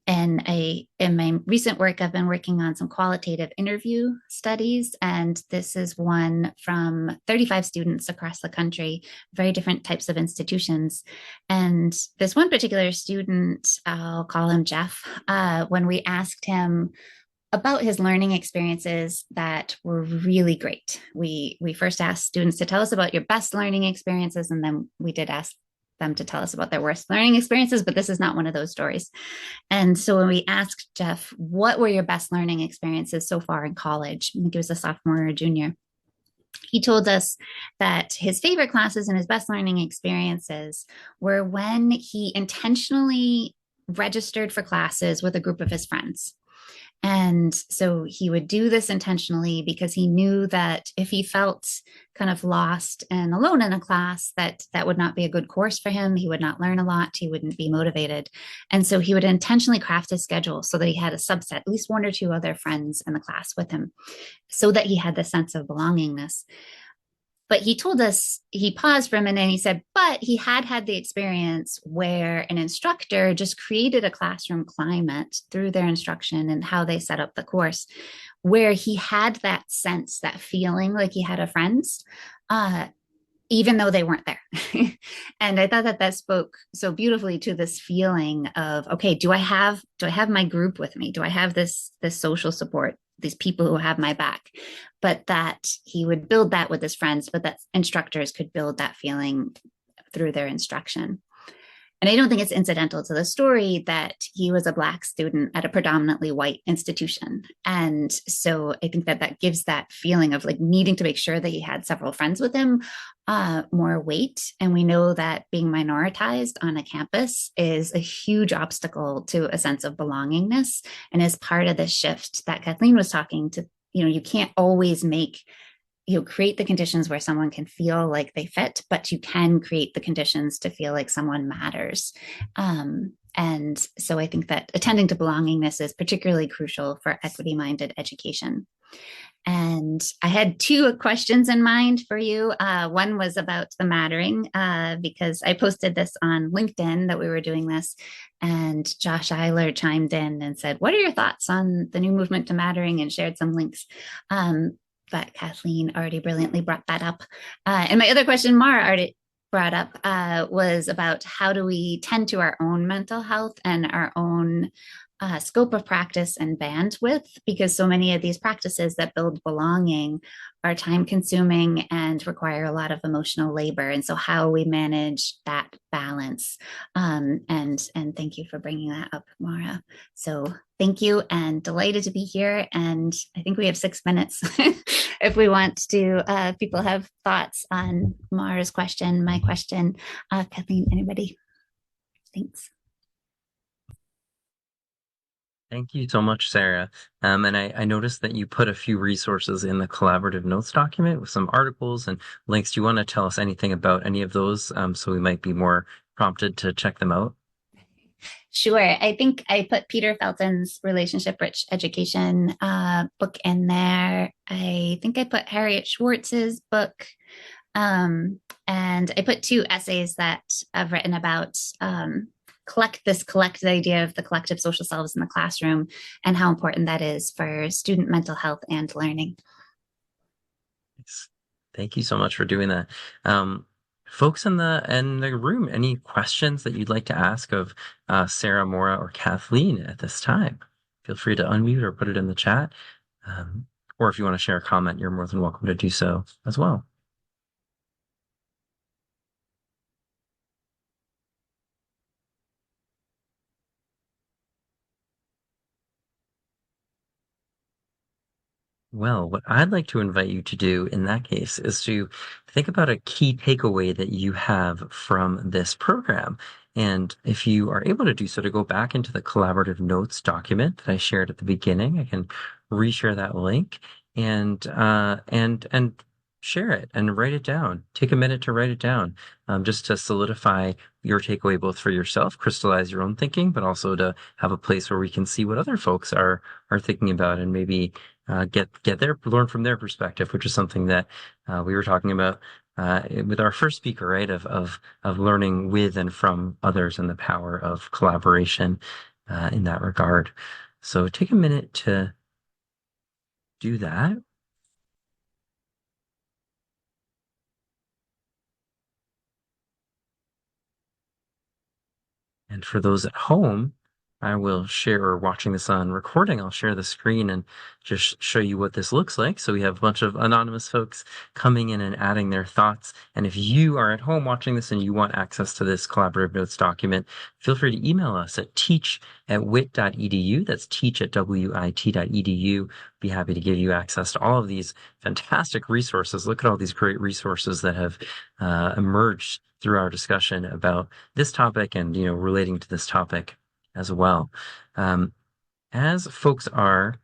my recent work, I've been working on some qualitative interview studies, and this is one from 35 students across the country, very different types of institutions. And this one particular student, I'll call him Jeff, when we asked him about his learning experiences that were really great. We first asked students to tell us about your best learning experiences, and then we did ask them to tell us about their worst learning experiences, but this is not one of those stories. And so when we asked Jeff, what were your best learning experiences so far in college? I think he was a sophomore or junior. He told us that his favorite classes and his best learning experiences were when he intentionally registered for classes with a group of his friends. And so he would do this intentionally because he knew that if he felt kind of lost and alone in a class, that would not be a good course for him. He would not learn a lot. He wouldn't be motivated. And so he would intentionally craft his schedule so that he had a subset, at least one or two other friends in the class with him, so that he had the sense of belongingness. But he told us, he paused for a minute and he said, but he had the experience where an instructor just created a classroom climate through their instruction and how they set up the course, where he had that sense, that feeling like he had a friends, even though they weren't there. And I thought that spoke so beautifully to this feeling of, okay, do I have my group with me? Do I have this social support, these people who have my back? But that he would build that with his friends, but that instructors could build that feeling through their instruction. And I don't think it's incidental to the story that he was a Black student at a predominantly white institution. And so I think that gives that feeling of like needing to make sure that he had several friends with him more weight. And we know that being minoritized on a campus is a huge obstacle to a sense of belongingness, and is part of this shift that Kathleen was talking to. You can't always create the conditions where someone can feel like they fit, but you can create the conditions to feel like someone matters. And so I think that attending to belongingness is particularly crucial for equity-minded education. And I had two questions in mind for you. One was about the mattering, because I posted this on LinkedIn that we were doing this, and Josh Eiler chimed in and said, what are your thoughts on the new movement to mattering, and shared some links. But Kathleen already brilliantly brought that up. And my other question Maura already brought up was about how do we tend to our own mental health and our own scope of practice and bandwidth, because so many of these practices that build belonging are time consuming and require a lot of emotional labor. And so how we manage that balance. And thank you for bringing that up, Maura. So thank you, and delighted to be here. And I think we have 6 minutes if we want to, people have thoughts on Maura's question, my question. Kathleen, anybody? Thanks. Thank you so much, Sarah. And I noticed that you put a few resources in the collaborative notes document with some articles and links. Do you want to tell us anything about any of those, so we might be more prompted to check them out? Sure. I think I put Peter Felton's Relationship Rich Education book in there. I think I put Harriet Schwartz's book. And I put 2 essays that I've written about collective idea of the collective social selves in the classroom and how important that is for student mental health and learning. Thank you so much for doing that. Folks in the room, any questions that you'd like to ask of Sarah, Maura, or Kathleen at this time? Feel free to unmute or put it in the chat. Or if you want to share a comment, you're more than welcome to do so as well. Well, what I'd like to invite you to do in that case is to think about a key takeaway that you have from this program. And if you are able to do so, to go back into the collaborative notes document that I shared at the beginning, I can reshare that link and share it and write it down. Take a minute to write it down, just to solidify your takeaway, both for yourself, crystallize your own thinking, but also to have a place where we can see what other folks are thinking about, and maybe get learn from their perspective, which is something that we were talking about with our first speaker, right? Of learning with and from others, and the power of collaboration in that regard. So take a minute to do that. And for those at home, I will share, or watching this on recording, I'll share the screen and just show you what this looks like. So we have a bunch of anonymous folks coming in and adding their thoughts. And if you are at home watching this and you want access to this collaborative notes document, feel free to email us at teach@wit.edu. That's teach@wit.edu. Be happy to give you access to all of these fantastic resources. Look at all these great resources that have emerged through our discussion about this topic, and relating to this topic as well. As folks are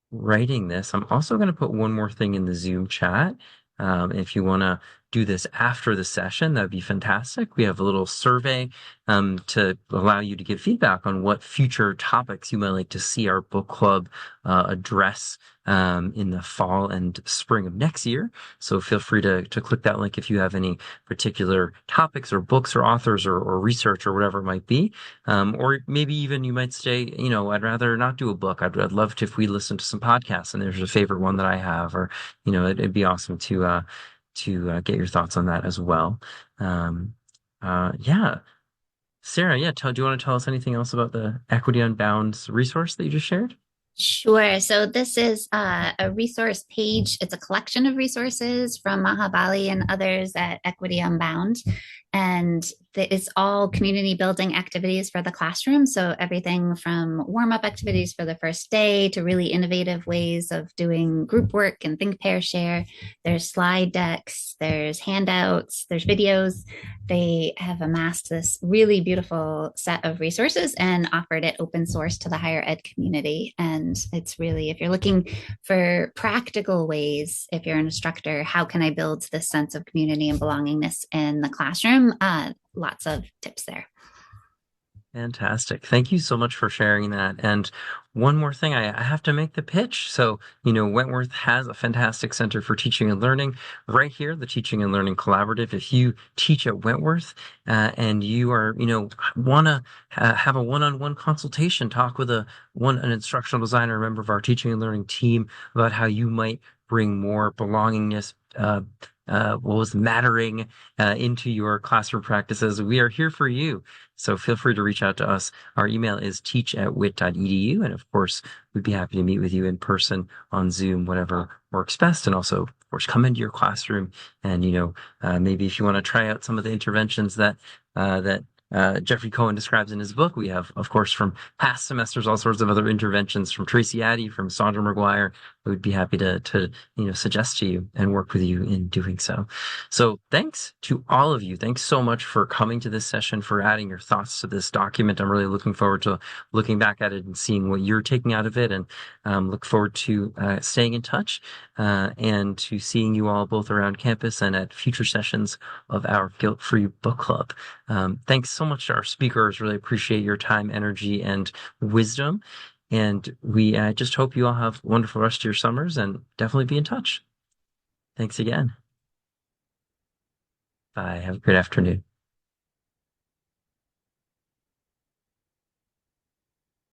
writing this, I'm also going to put one more thing in the Zoom chat. If you want to do this after the session, that'd be fantastic. We have a little survey to allow you to give feedback on what future topics you might like to see our book club address in the fall and spring of next year. So feel free to click that link if you have any particular topics or books or authors or research or whatever it might be. Or maybe even you might say, I'd rather not do a book. I'd love to, if we listen to some podcasts and there's a favorite one that I have, or, it'd be awesome to get your thoughts on that as well. Yeah. Sarah, do you want to tell us anything else about the Equity Unbound resource that you just shared? Sure. So this is a resource page. It's a collection of resources from Mahabali and others at Equity Unbound. And it's all community building activities for the classroom. So everything from warm-up activities for the first day to really innovative ways of doing group work and think, pair, share. There's slide decks, there's handouts, there's videos. They have amassed this really beautiful set of resources and offered it open source to the higher ed community. And it's really, if you're looking for practical ways, if you're an instructor, how can I build this sense of community and belongingness in the classroom? Lots of tips there. Fantastic. Thank you so much for sharing that. And one more thing, I have to make the pitch. So, Wentworth has a fantastic Center for Teaching and Learning right here, the Teaching and Learning Collaborative. If you teach at Wentworth and you are, want to have a one-on-one consultation, talk with an instructional designer, a member of our Teaching and Learning team, about how you might bring more belongingness, mattering into your classroom practices, we are here for you. So feel free to reach out to us. Our email is teach@wit.edu. And of course, we'd be happy to meet with you in person, on Zoom, whatever works best. And also, of course, come into your classroom and, maybe if you want to try out some of the interventions that Geoffrey Cohen describes in his book. We have, of course, from past semesters, all sorts of other interventions from Tracy Addy, from Sandra McGuire. We would be happy to suggest to you and work with you in doing so. So thanks to all of you. Thanks so much for coming to this session, for adding your thoughts to this document. I'm really looking forward to looking back at it and seeing what you're taking out of it, and look forward to staying in touch and to seeing you all both around campus and at future sessions of our Guilt-Free Book Club. Thanks so much to our speakers. Really appreciate your time, energy, and wisdom. And we just hope you all have a wonderful rest of your summers, and definitely be in touch. Thanks again. Bye. Have a great afternoon.